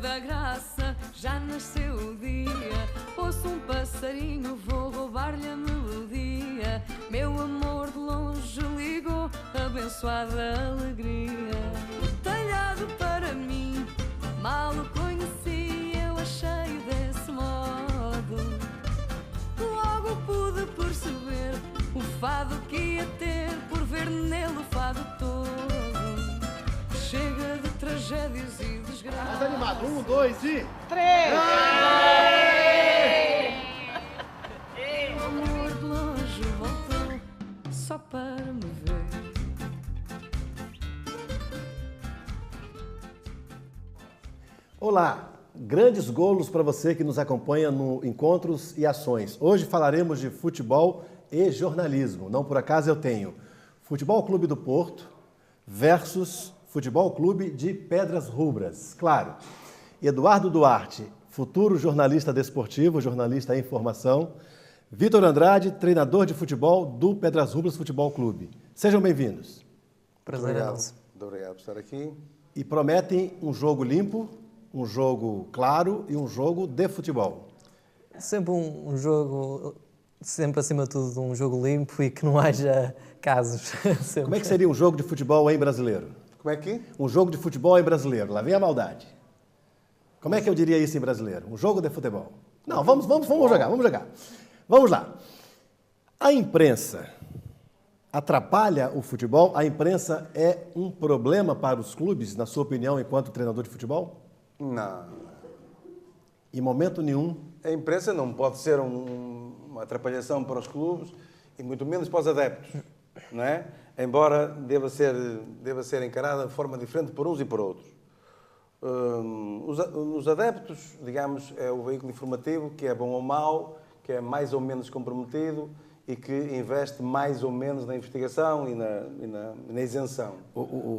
da graça, já nasceu o dia. Ouço um passarinho, vou roubar-lhe a melodia. Meu amor de longe ligou, abençoada alegria. O telhado para mim, mal o conheci, eu achei desse modo. Logo pude perceber o fado que ia ter, por ver nele o fado todo. Chega de tragédias e desgraças. Mais animado, 1, 2 e... 3! O amor de longe voltou só para me ver. Olá, grandes golos para você que nos acompanha no Encontros e Ações. Hoje falaremos de futebol e jornalismo. Não por acaso eu tenho Futebol Clube do Porto versus Futebol Clube de Pedras Rubras. Claro, Eduardo Duarte, futuro jornalista desportivo, jornalista em formação. Vitor Andrade, treinador de futebol do Pedras Rubras Futebol Clube. Sejam bem-vindos. Prazer é nosso. Muito obrigado por estar aqui. E prometem um jogo limpo, um jogo claro e um jogo de futebol. Sempre um jogo, sempre acima de tudo, um jogo limpo e que não haja casos. Como é que seria um jogo de futebol em brasileiro? Como é que? Um jogo de futebol em brasileiro. Lá vem a maldade. Como é que eu diria isso em brasileiro? Um jogo de futebol. Não, vamos jogar. Vamos lá. A imprensa atrapalha o futebol? A imprensa é um problema para os clubes, na sua opinião, enquanto treinador de futebol? Não. Em momento nenhum. A imprensa não pode ser uma atrapalhação para os clubes e muito menos para os adeptos, não é? Embora deva ser encarada de forma diferente por uns e por outros. Os adeptos, digamos, é o veículo informativo que é bom ou mau, que é mais ou menos comprometido e que investe mais ou menos na investigação e na isenção.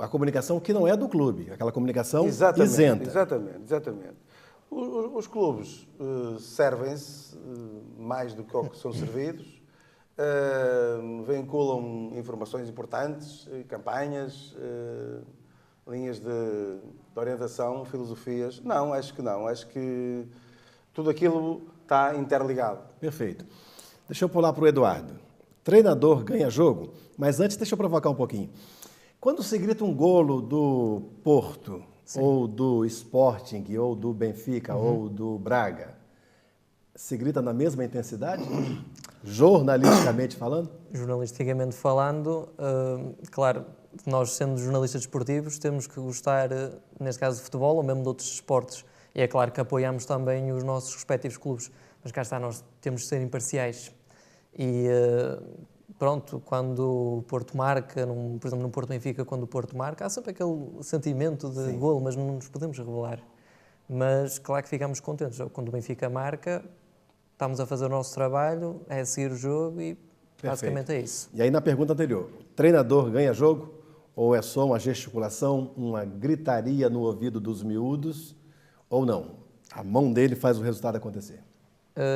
A comunicação que não é do clube, aquela comunicação isenta. Exatamente. Os clubes servem-se mais do que ao que são servidos, vinculam informações importantes, campanhas, linhas de orientação, filosofias. Não, acho que não. Acho que tudo aquilo está interligado. Perfeito. Deixa eu pular para o Eduardo. Treinador ganha jogo, mas antes deixa eu provocar um pouquinho. Quando se grita um golo do Porto, sim, ou do Sporting, ou do Benfica, ou do Braga, se grita na mesma intensidade? Jornalisticamente falando? Jornalisticamente falando, claro, nós sendo jornalistas desportivos temos que gostar, neste caso de futebol ou mesmo de outros esportes. E é claro que apoiamos também os nossos respectivos clubes, mas cá está, nós temos de ser imparciais. E pronto, quando o Porto marca, por exemplo no Porto Benfica, quando o Porto marca, há sempre aquele sentimento de sim, golo, mas não nos podemos revelar. Mas claro que ficamos contentes. Quando o Benfica marca, estamos a fazer o nosso trabalho, é a seguir o jogo e perfeito, basicamente é isso. E aí na pergunta anterior, treinador ganha jogo? Ou é só uma gesticulação, uma gritaria no ouvido dos miúdos? Ou não? A mão dele faz o resultado acontecer.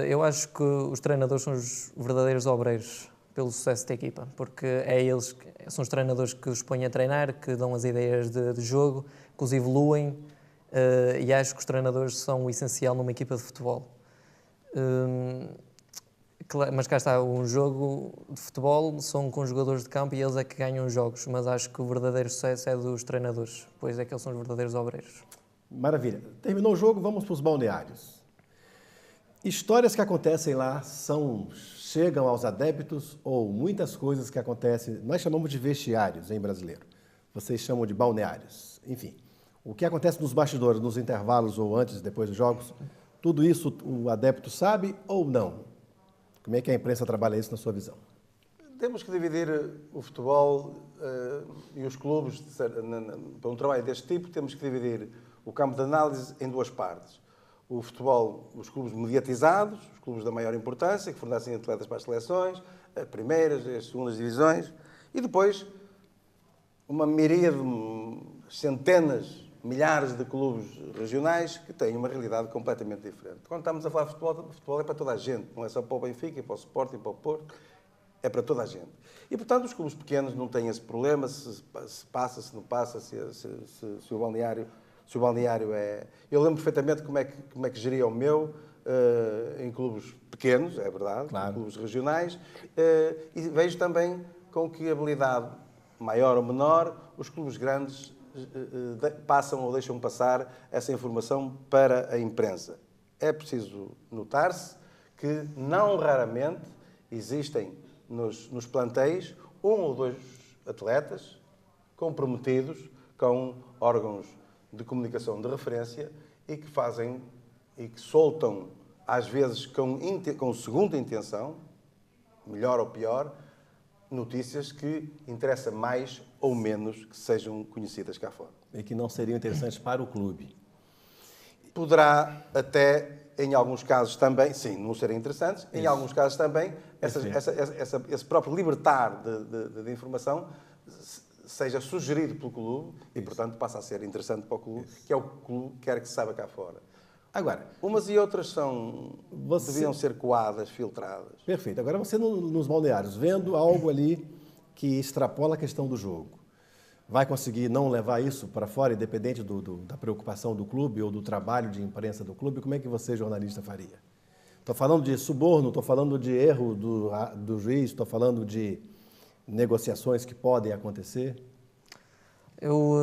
Eu acho que os treinadores são os verdadeiros obreiros pelo sucesso da equipa, porque é eles, são os treinadores que os põem a treinar, que dão as ideias de jogo, que os evoluem, e acho que os treinadores são o essencial numa equipa de futebol. Mas cá está, um jogo de futebol são com os jogadores de campo e eles é que ganham os jogos, mas acho que o verdadeiro sucesso é dos treinadores, pois é que eles são os verdadeiros obreiros. Maravilha. Terminou o jogo, vamos para os balneários. Histórias que acontecem lá chegam aos adeptos ou muitas coisas que acontecem, nós chamamos de vestiários em brasileiro, vocês chamam de balneários. Enfim, o que acontece nos bastidores, nos intervalos ou antes e depois dos jogos, tudo isso o adepto sabe ou não? Como é que a imprensa trabalha isso na sua visão? Temos que dividir o futebol e os clubes, para um trabalho deste tipo, temos que dividir o campo de análise em duas partes. O futebol, os clubes mediatizados, os clubes da maior importância, que fornecem atletas para as seleções, as primeiras, as segundas divisões, e depois uma miríade, centenas, milhares de clubes regionais que têm uma realidade completamente diferente. Quando estamos a falar de futebol, o futebol é para toda a gente, não é só para o Benfica, para o Sporting, para o Porto, é para toda a gente. E, portanto, os clubes pequenos não têm esse problema, se passa, se não passa, se o balneário Se o balneário é... Eu lembro perfeitamente como é que geria o meu, em clubes pequenos, é verdade, claro. Em clubes regionais, e vejo também com que habilidade maior ou menor os clubes grandes passam ou deixam passar essa informação para a imprensa. É preciso notar-se que não raramente existem nos plantéis 1 ou 2 atletas comprometidos com órgãos de comunicação de referência e que fazem e que soltam, às vezes com segunda intenção, melhor ou pior, notícias que interessa mais ou menos que sejam conhecidas cá fora. E que não seriam interessantes para o clube. Poderá até, em alguns casos também, sim, não serem interessantes, em alguns casos também, esse próprio libertar de informação seja sugerido pelo clube e, portanto, passa a ser interessante para o clube, que é o que o clube quer que se saiba cá fora. Agora, umas e outras deviam ser coadas, filtradas. Perfeito. Agora você nos balneários, vendo algo ali que extrapola a questão do jogo, vai conseguir não levar isso para fora, independente da preocupação do clube ou do trabalho de imprensa do clube? Como é que você, jornalista, faria? Estou falando de suborno, estou falando de erro do juiz, estou falando de negociações que podem acontecer? Eu,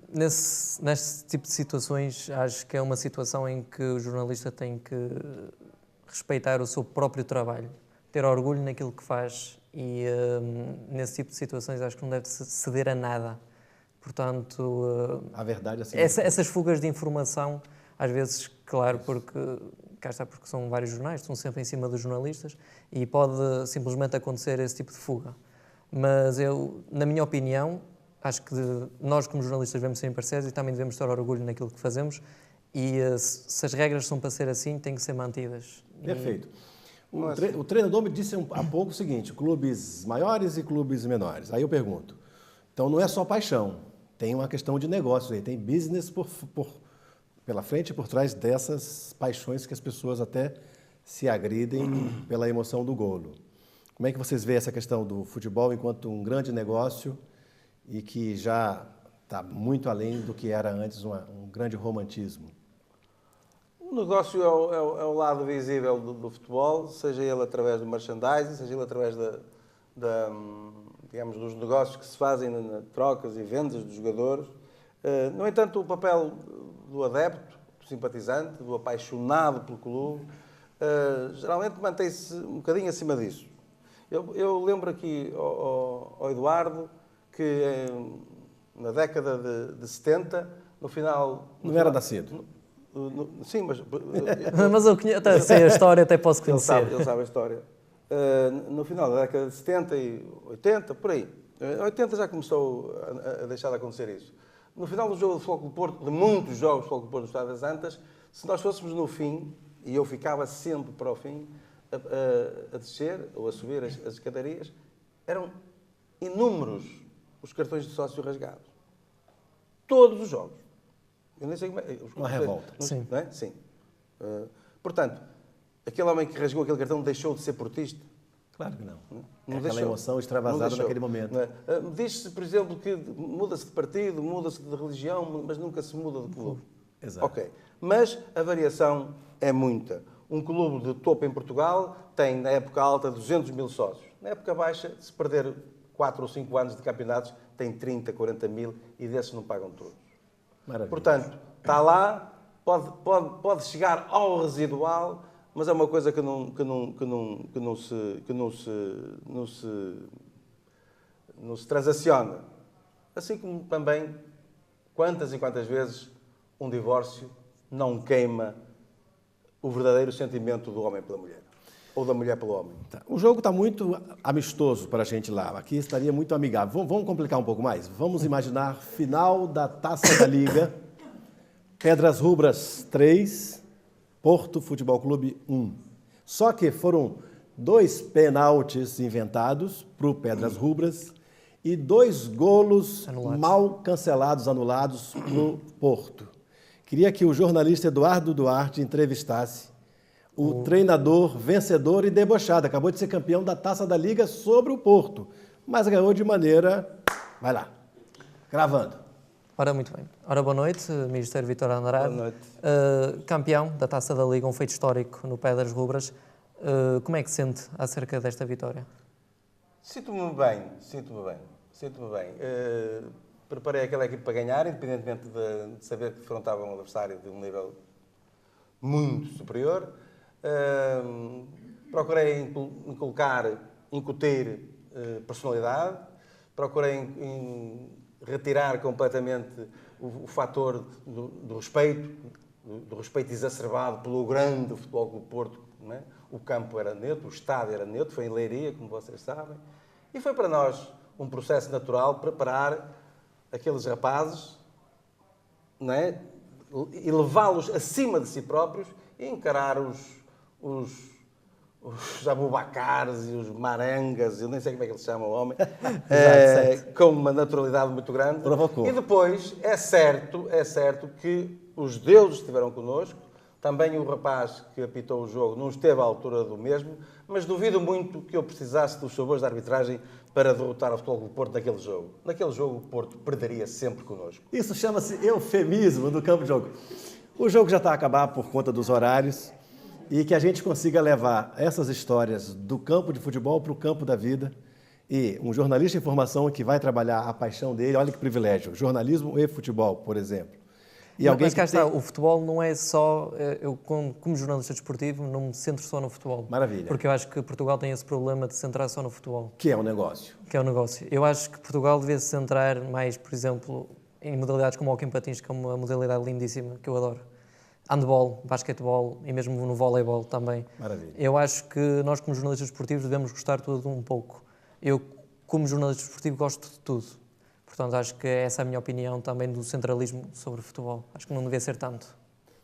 nesse tipo de situações, acho que é uma situação em que o jornalista tem que respeitar o seu próprio trabalho, ter orgulho naquilo que faz e, nesse tipo de situações, acho que não deve ceder a nada. Portanto, a verdade assim. Essas fugas de informação, às vezes, claro, porque são vários jornais, estão sempre em cima dos jornalistas e pode simplesmente acontecer esse tipo de fuga. Mas eu, na minha opinião, acho que nós, como jornalistas, devemos ser imparciais e também devemos ter orgulho naquilo que fazemos e se as regras são para ser assim, têm que ser mantidas. Perfeito. O treinador me disse há pouco o seguinte, clubes maiores e clubes menores. Aí eu pergunto, então não é só paixão, tem uma questão de negócios aí, tem business pela frente e por trás dessas paixões que as pessoas até se agridem pela emoção do golo. Como é que vocês veem essa questão do futebol enquanto um grande negócio e que já está muito além do que era antes um grande romantismo? O negócio é o lado visível do futebol, seja ele através do merchandising, seja ele através digamos, dos negócios que se fazem na trocas e vendas dos jogadores. No entanto, o papel do adepto, do simpatizante, do apaixonado pelo clube, geralmente mantém-se um bocadinho acima disso. Eu lembro aqui ao Eduardo que na década de 70, no final... Não era nascido. Sim, mas... Mas eu até sei a história, até posso conhecer. Ele sabe a história. No final da década de 70 e 80, por aí. 80 já começou a deixar de acontecer isso. No final do jogo do Futebol Clube do Porto, de muitos jogos do Futebol Clube do Porto no Estádio das Antas, se nós fôssemos no fim, e eu ficava sempre para o fim, a descer ou a subir as escadarias, eram inúmeros os cartões de sócio rasgados. Todos os jogos. Eu nem sei como é. Uma revolta. Sim. Não é? Sim. Portanto, aquele homem que rasgou aquele cartão deixou de ser portista? Claro que não. Não aquela emoção extravasada naquele momento. Diz-se, por exemplo, que muda-se de partido, muda-se de religião, mas nunca se muda de clube. Exato. Ok. Mas a variação é muita. Um clube de topo em Portugal tem, na época alta, 200 mil sócios. Na época baixa, se perder 4 ou 5 anos de campeonatos, tem 30, 40 mil e desses não pagam todos. Maravilha. Portanto, está lá, pode chegar ao residual, mas é uma coisa que não se transaciona. Assim como também, quantas e quantas vezes um divórcio não queima o verdadeiro sentimento do homem pela mulher. Ou da mulher pelo homem. Tá. O jogo está muito amistoso para a gente lá. Aqui estaria muito amigável. Vamos complicar um pouco mais? Vamos imaginar final da Taça da Liga. Pedras Rubras 3, Porto Futebol Clube 1. Só que foram 2 penaltis inventados para o Pedras Rubras e 2 golos mal cancelados, anulados para o Porto. Queria que o jornalista Eduardo Duarte entrevistasse o treinador vencedor e debochado. Acabou de ser campeão da Taça da Liga sobre o Porto, mas ganhou de maneira... Vai lá, gravando. Ora, muito bem. Ora, boa noite, Ministério Vítor Andrade. Boa noite. Campeão da Taça da Liga, um feito histórico no pé das Rubras. Como é que se sente acerca desta vitória? Sinto-me bem. Preparei aquela equipe para ganhar, independentemente de saber que defrontava um adversário de um nível muito superior. Procurei incutir personalidade, procurei retirar completamente o fator do respeito exacerbado pelo grande Futebol Clube do Porto. Não é? O campo era neutro, o estádio era neutro, foi em Leiria, como vocês sabem, e foi para nós um processo natural preparar aqueles rapazes, não é? E levá-los acima de si próprios e encarar os Abubacares e os Marangas, eu nem sei como é que eles chamam o homem, com uma naturalidade muito grande. Provocou. E depois é certo que os deuses estiveram connosco, também o rapaz que apitou o jogo não esteve à altura do mesmo, mas duvido muito que eu precisasse dos favores da arbitragem para derrotar o Futebol Clube do Porto naquele jogo. Naquele jogo o Porto perderia sempre connosco. Isso chama-se eufemismo do campo de jogo. O jogo já está a acabar por conta dos horários e que a gente consiga levar essas histórias do campo de futebol para o campo da vida. E um jornalista de informação que vai trabalhar a paixão dele, olha que privilégio, jornalismo e futebol, por exemplo. E alguém mas cá está, o futebol não é só... Eu, como jornalista desportivo, não me centro só no futebol. Maravilha. Porque eu acho que Portugal tem esse problema de se centrar só no futebol. Que é um negócio. Que é um negócio. Eu acho que Portugal devia se centrar mais, por exemplo, em modalidades como o hóquei em patins, que é uma modalidade lindíssima, que eu adoro. Handball, basquetebol e mesmo no voleibol também. Maravilha. Eu acho que nós, como jornalistas desportivos, devemos gostar de tudo um pouco. Eu, como jornalista desportivo, gosto de tudo. Portanto, acho que essa é a minha opinião também do centralismo sobre o futebol. Acho que não devia ser tanto.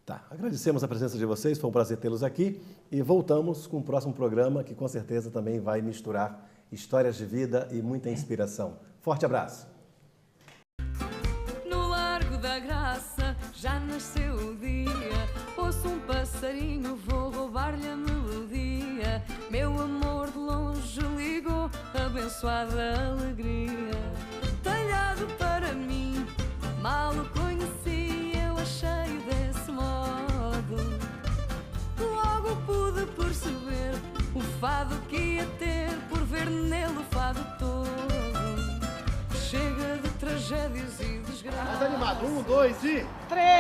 Tá, agradecemos a presença de vocês, foi um prazer tê-los aqui e voltamos com o próximo programa que com certeza também vai misturar histórias de vida e muita inspiração. Forte abraço! No Largo da Graça já nasceu o dia. Ouço um passarinho, vou roubar-lhe a melodia. Meu amor de longe ligou, abençoada alegria. Talhado para mim, mal o conheci, eu achei-o desse modo. Logo pude perceber o fado que ia ter, por ver nele o fado todo. Chega de tragédias e desgraças. Mais animado, 1, 2 e... 3!